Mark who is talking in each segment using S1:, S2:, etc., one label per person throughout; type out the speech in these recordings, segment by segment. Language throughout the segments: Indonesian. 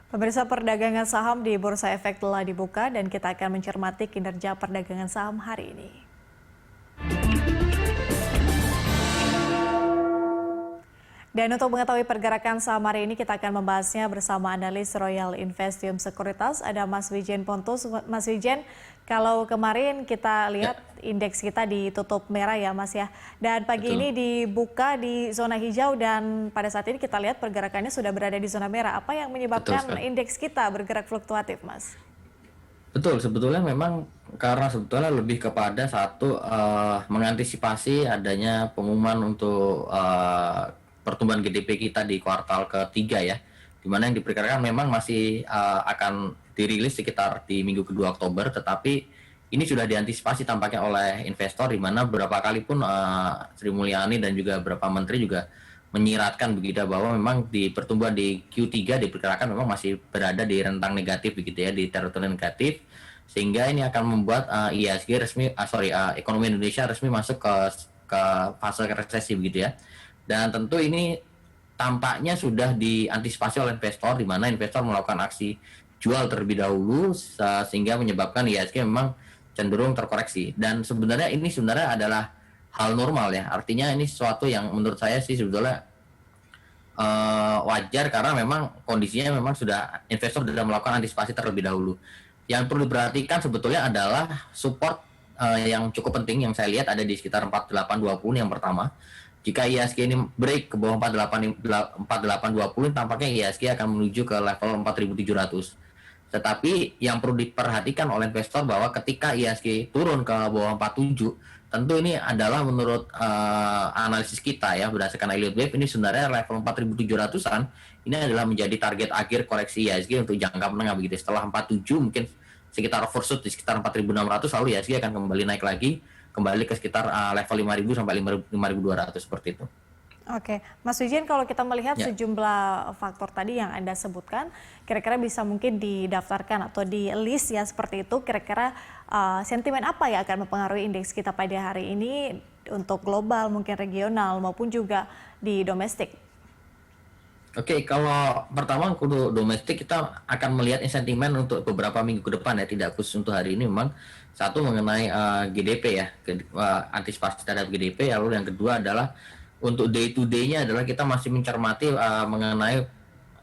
S1: Pemirsa, perdagangan saham di Bursa Efek telah dibuka dan kita akan mencermati kinerja perdagangan saham hari ini. Dan untuk mengetahui pergerakan saham hari ini, kita akan membahasnya bersama analis Royal Investium Sekuritas, ada Mas Wijen Pontus. Mas Wijen, kalau kemarin kita lihat indeks kita ditutup merah ya Mas ya, dan pagi ini dibuka di zona hijau dan pada saat ini kita lihat pergerakannya sudah berada di zona merah. Apa yang menyebabkan indeks kita bergerak fluktuatif, Mas?
S2: Betul, sebetulnya memang karena sebetulnya lebih kepada satu mengantisipasi adanya pengumuman untuk pertumbuhan GDP kita di kuartal ketiga ya, di mana yang diperkirakan memang masih akan dirilis sekitar di minggu kedua Oktober, tetapi ini sudah diantisipasi tampaknya oleh investor, di mana beberapa kali pun Sri Mulyani dan juga beberapa menteri juga menyiratkan begitu bahwa memang di pertumbuhan di Q3 diperkirakan memang masih berada di rentang negatif begitu ya, di teritori negatif, sehingga ini akan membuat IHSG resmi ekonomi Indonesia resmi masuk ke fase resesi begitu ya. Dan tentu ini tampaknya sudah diantisipasi oleh investor, di mana investor melakukan aksi jual terlebih dahulu sehingga menyebabkan IHSG memang cenderung terkoreksi. Dan sebenarnya ini adalah hal normal ya, artinya ini sesuatu yang menurut saya sih sebetulnya wajar, karena memang kondisinya memang sudah investor sudah melakukan antisipasi terlebih dahulu. Yang perlu diperhatikan sebetulnya adalah support yang cukup penting yang saya lihat ada di sekitar 4820 yang pertama. Jika IHSG ini break ke bawah 4820, tampaknya IHSG akan menuju ke level 4700. Tetapi yang perlu diperhatikan oleh investor bahwa ketika IHSG turun ke bawah 47, tentu ini adalah menurut analisis kita ya, berdasarkan Elliott Wave, ini sebenarnya level 4700-an ini adalah menjadi target akhir koreksi IHSG untuk jangka menengah begitu. Setelah 47 mungkin sekitar overshoot di sekitar 4600, lalu IHSG akan kembali naik lagi, kembali ke sekitar level 5000 sampai 5200 seperti itu.
S1: Oke, Mas Wijen, kalau kita melihat sejumlah faktor tadi yang Anda sebutkan, kira-kira bisa mungkin didaftarkan atau di list ya seperti itu, kira-kira sentimen apa yang akan mempengaruhi indeks kita pada hari ini untuk global, mungkin regional, maupun juga di domestik?
S2: Oke, kalau pertama untuk domestik kita akan melihat sentimen untuk beberapa minggu ke depan ya, tidak khusus untuk hari ini. Memang satu mengenai GDP ya, antisipasi terhadap GDP, lalu yang kedua adalah untuk day to day-nya adalah kita masih mencermati mengenai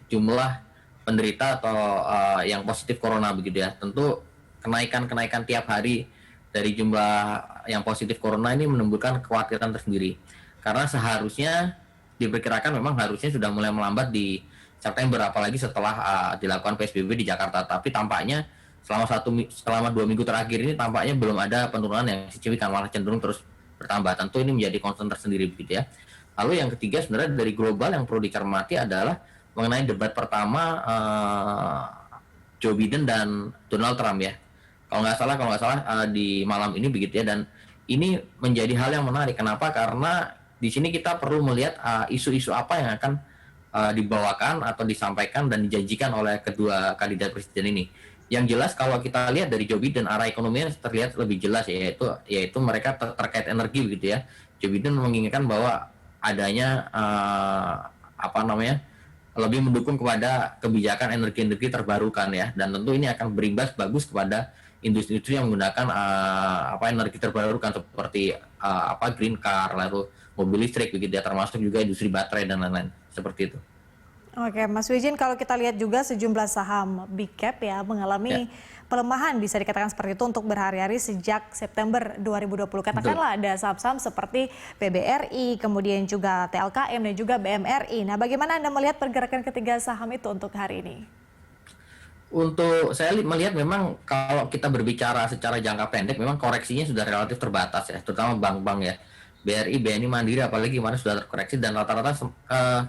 S2: jumlah penderita atau yang positif corona begitu ya. Tentu kenaikan tiap hari dari jumlah yang positif corona ini menimbulkan kekhawatiran tersendiri. Karena seharusnya diperkirakan memang harusnya sudah mulai melambat di September, apalagi setelah dilakukan PSBB di Jakarta. Tapi tampaknya selama 2 minggu terakhir ini tampaknya belum ada penurunan yang signifikan, malah cenderung terus bertambah. Tentu ini menjadi concern tersendiri begitu ya. Lalu yang ketiga sebenarnya dari global yang perlu dicermati adalah mengenai debat pertama Joe Biden dan Donald Trump ya. Kalau nggak salah di malam ini begitu ya, dan ini menjadi hal yang menarik. Kenapa? Karena di sini kita perlu melihat isu-isu apa yang akan dibawakan atau disampaikan dan dijanjikan oleh kedua kandidat presiden ini. Yang jelas kalau kita lihat dari Joe Biden, arah ekonominya terlihat lebih jelas ya, yaitu mereka terkait energi begitu ya. Joe Biden menginginkan bahwa adanya lebih mendukung kepada kebijakan energi terbarukan ya, dan tentu ini akan berimbas bagus kepada industri-industri yang menggunakan energi terbarukan seperti green car, lalu mobil listrik begitu ya, termasuk juga industri baterai dan lain-lain seperti itu.
S1: Oke, Mas Wijen, kalau kita lihat juga sejumlah saham big cap ya mengalami pelemahan, bisa dikatakan seperti itu untuk berhari-hari sejak September 2020. Katakanlah ada saham-saham seperti PBRI, kemudian juga TLKM dan juga BMRI. Nah, bagaimana Anda melihat pergerakan ketiga saham itu untuk hari ini?
S2: Untuk saya melihat memang kalau kita berbicara secara jangka pendek, memang koreksinya sudah relatif terbatas ya, terutama bank-bank ya. BRI, BNI, Mandiri apalagi kemarin sudah terkoreksi dan rata-rata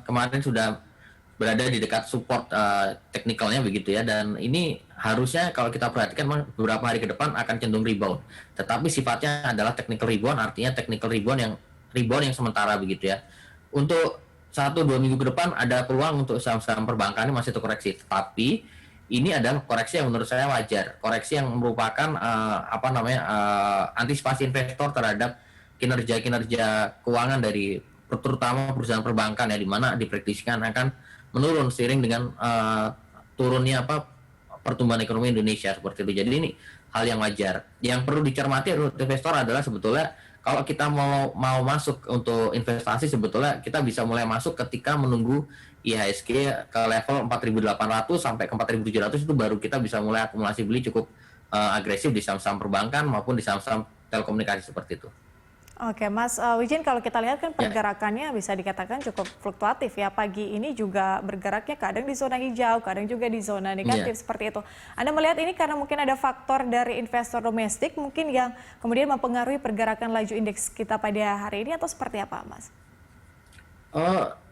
S2: kemarin sudah berada di dekat support teknikalnya begitu ya, dan ini harusnya kalau kita perhatikan memang beberapa hari ke depan akan cenderung rebound, tetapi sifatnya adalah technical rebound, artinya technical rebound yang sementara begitu ya. Untuk 1-2 minggu ke depan ada peluang untuk saham-saham perbankan ini masih terkoreksi, tetapi ini adalah koreksi yang menurut saya wajar, koreksi yang merupakan antisipasi investor terhadap kinerja keuangan dari terutama perusahaan perbankan ya, di mana diprediksikan akan menurun seiring dengan turunnya pertumbuhan ekonomi Indonesia seperti itu. Jadi ini hal yang wajar. Yang perlu dicermati untuk investor adalah sebetulnya kalau kita mau masuk untuk investasi, sebetulnya kita bisa mulai masuk ketika menunggu IHSG ke level 4.800 sampai ke 4.700, itu baru kita bisa mulai akumulasi beli cukup agresif di saham-saham perbankan maupun di saham-saham telekomunikasi seperti itu.
S1: Oke, Mas Wijen, kalau kita lihat kan
S2: Ya.
S1: pergerakannya bisa dikatakan cukup fluktuatif ya. Pagi ini juga bergeraknya kadang di zona hijau, kadang juga di zona negatif seperti itu. Anda melihat ini karena mungkin ada faktor dari investor domestik mungkin yang kemudian mempengaruhi pergerakan laju indeks kita pada hari ini atau seperti apa, Mas?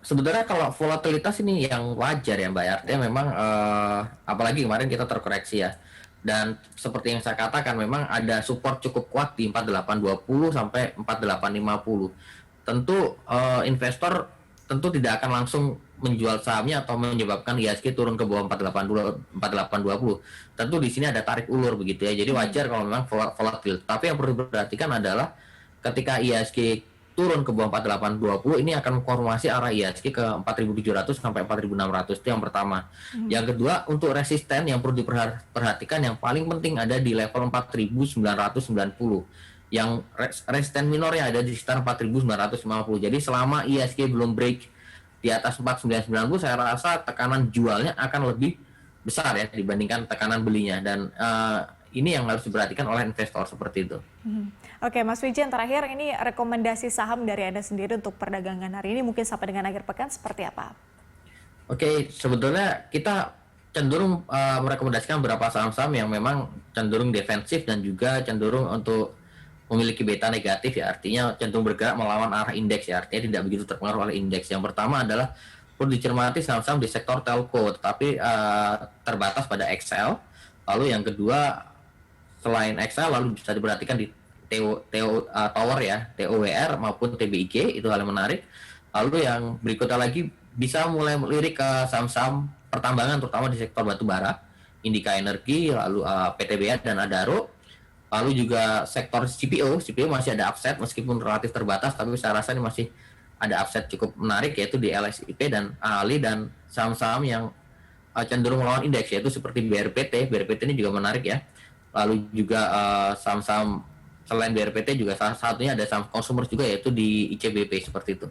S2: Sebenarnya kalau volatilitas ini yang wajar ya Mbak, artinya memang apalagi kemarin kita terkoreksi ya. Dan seperti yang saya katakan memang ada support cukup kuat di 4820 sampai 4850. Tentu investor tentu tidak akan langsung menjual sahamnya atau menyebabkan IHSG turun ke bawah 4820. Tentu di sini ada tarik ulur begitu ya. Jadi wajar kalau memang volatil. Tapi yang perlu diperhatikan adalah ketika IHSG turun ke bawah 4820, ini akan mengkonfirmasi arah IHSG ke 4.700 sampai 4.600, itu yang pertama. Yang kedua, untuk resisten yang perlu diperhatikan yang paling penting ada di level 4.990. Yang resisten minornya ada di sekitar 4.950. Jadi selama IHSG belum break di atas 4.990, saya rasa tekanan jualnya akan lebih besar ya dibandingkan tekanan belinya, dan ini yang harus diperhatikan oleh investor seperti itu.
S1: Oke, Mas Wijen, terakhir ini rekomendasi saham dari Anda sendiri untuk perdagangan hari ini mungkin sampai dengan akhir pekan seperti apa?
S2: Oke, sebetulnya kita cenderung merekomendasikan beberapa saham-saham yang memang cenderung defensif dan juga cenderung untuk memiliki beta negatif ya, artinya cenderung bergerak melawan arah indeks ya, artinya tidak begitu terpengaruh oleh indeks. Yang pertama adalah perlu dicermati saham-saham di sektor telco, tetapi terbatas pada XL. Lalu yang kedua, selain XL lalu bisa diperhatikan di Tower ya, TOWR maupun TBIG, itu hal yang menarik. Lalu yang berikutnya lagi bisa mulai melirik ke saham-saham pertambangan terutama di sektor batubara, Indika Energi, lalu PTBA dan Adaro. Lalu juga sektor CPO masih ada upside meskipun relatif terbatas, tapi saya rasa ini masih ada upside cukup menarik, yaitu di LSIP dan ALI, dan saham-saham yang cenderung melawan indeks yaitu seperti BRPT. BRPT ini juga menarik ya. Lalu juga saham-saham selain BRPT juga salah satunya ada saham consumer juga, yaitu di ICBP seperti itu.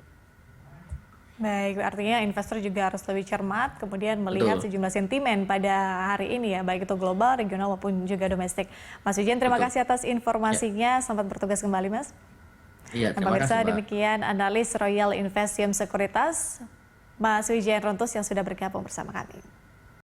S1: Baik, artinya investor juga harus lebih cermat, kemudian melihat sejumlah sentimen pada hari ini ya, baik itu global, regional maupun juga domestik. Mas Wijen, terima kasih atas informasinya. Selamat bertugas kembali, Mas.
S2: Iya,
S1: terima kasih, demikian analis Royal Investium Sekuritas, Mas Wijen Rontus yang sudah bergabung bersama kami.